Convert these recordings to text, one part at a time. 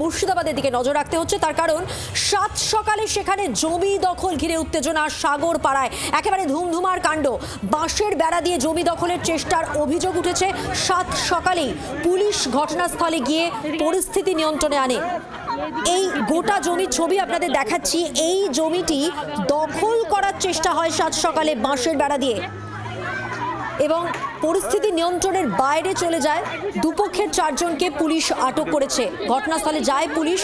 মুর্শিদাবাদের দিকে নজর রাখতে হচ্ছে, তার কারণ সাত সকালে সেখানে জমি দখল ঘিরে উত্তেজনা সাগর পাড়ায়। একেবারে ধুমধুমার কাণ্ড, বাঁশের বেড়া দিয়ে জমি দখলের চেষ্টার অভিযোগ উঠেছে। সাত সকালেই পুলিশ ঘটনাস্থলে গিয়ে পরিস্থিতি নিয়ন্ত্রণে আনে। এই গোটা জমির ছবি আপনাদের দেখাচ্ছি। এই জমিটি দখল করার চেষ্টা হয় সাত সকালে বাঁশের বেড়া দিয়ে এবং পরিস্থিতি নিয়ন্ত্রণের বাইরে চলে যায়। দুপক্ষের 4 জনকে পুলিশ আটক করেছে। ঘটনাস্থলে যায় পুলিশ।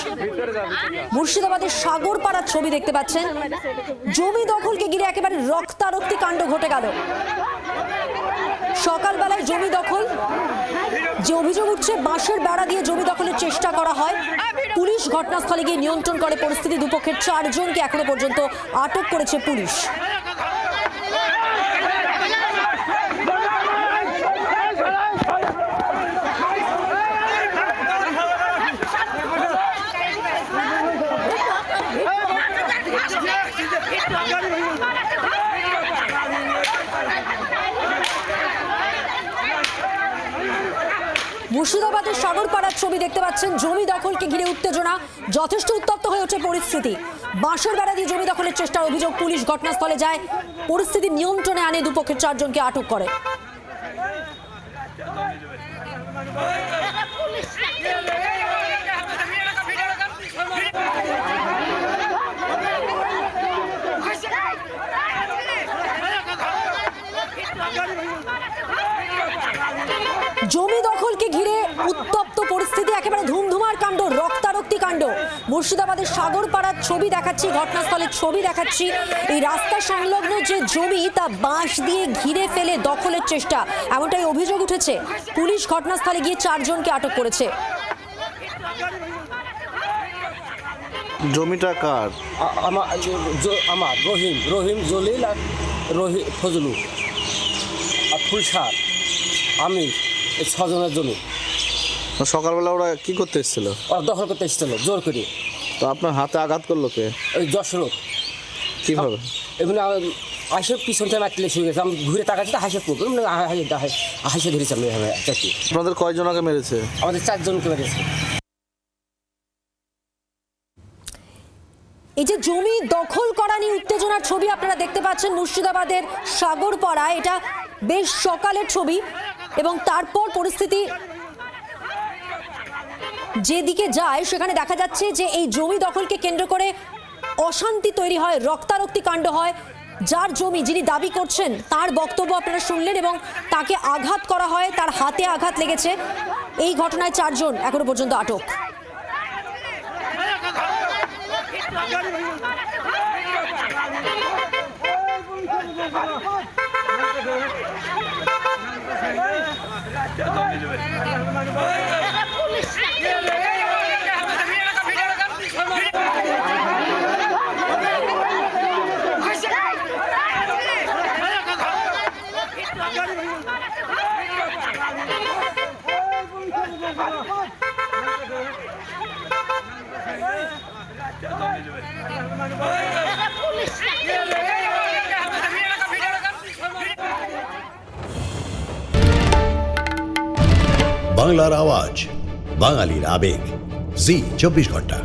মুর্শিদাবাদের সাগরপাড়ার ছবি দেখতে পাচ্ছেন। জমি দখলকে ঘিরে একেবারে রক্তারক্তি কাণ্ড ঘটে গেল। সকালবেলায় জমি দখল, যে অভিযোগ উঠছে বাঁশের বেড়া দিয়ে জমি দখলের চেষ্টা করা হয়। পুলিশ ঘটনাস্থলে গিয়ে নিয়ন্ত্রণ করে পরিস্থিতি। দুপক্ষের 4 জনকে এখনো পর্যন্ত আটক করেছে পুলিশ। মুর্শিদাবাদের সাগরপাড়ার ছবি দেখতে পাচ্ছেন। জমি দখলকে ঘিরে উত্তেজনা, যথেষ্ট উত্তপ্ত হয়ে ওঠে পরিস্থিতি। বাঁশের বেড়া দিয়ে জমি দখলের চেষ্টার অভিযোগ। পুলিশ ঘটনাস্থলে যায়, পরিস্থিতি নিয়ন্ত্রণে আনে, দুপক্ষের 4 জনকে আটক করে। জমি দখলকে ঘিরে উত্তপ্ত পরিস্থিতি, একেবারে ধুমধুমার কাণ্ড, রক্তারক্তি কাণ্ড। মুর্শিদাবাদের সাগরপাড়ার ছবি দেখাচ্ছি, ঘটনাস্থলের ছবি দেখাচ্ছি। এই রাস্তা সংলগ্ন যে জমি তা বাঁশ দিয়ে ঘিরে ফেলে দখলের চেষ্টা, এমনটাই অভিযোগ উঠেছে। পুলিশ ঘটনাস্থলে গিয়ে 4 জনকে আটক করেছে। জমিটা কার? আমার রহিম জলিল আর ফজলু আর ফুলসার আমি, এই 6 জনের জন্য। সকালবেলা ওরা কি করতে এসেছিল? ওরা দখল করতে এসেছিল জোর করে। তো আপনার হাতে আঘাত করলো কে? ওই যশোর। কিভাবে? এমনি হাসে পিছন থেকে মারতে শুরু গেছে। আমি ঘুরে তাকাচ্ছি তো হাসে পড়বো, হাসে ধরেছি আমি। আপনাদের কয়জনকে মেরেছে? আমাদের 4 জনকে মেরেছে। এই যে জমি দখল করা নিয়ে উত্তেজনার ছবি আপনারা দেখতে পাচ্ছেন মুর্শিদাবাদের সাগরপাড়ায়। এটা বেশ সকালের ছবি এবং তারপর পরিস্থিতি যেদিকে যায় সেখানে দেখা যাচ্ছে যে এই জমি দখলকে কেন্দ্র করে অশান্তি তৈরি হয়, রক্তারক্তি কাণ্ড হয়। যার জমি, যিনি দাবি করছেন, তার বক্তব্য আপনারা শুনলেন এবং তাকে আঘাত করা হয়, তার হাতে আঘাত লেগেছে। এই ঘটনায় 4 জন এখনো পর্যন্ত আটক। বাংলার আওয়াজ, বাঙালির আবেগ, জি 24 ঘন্টা।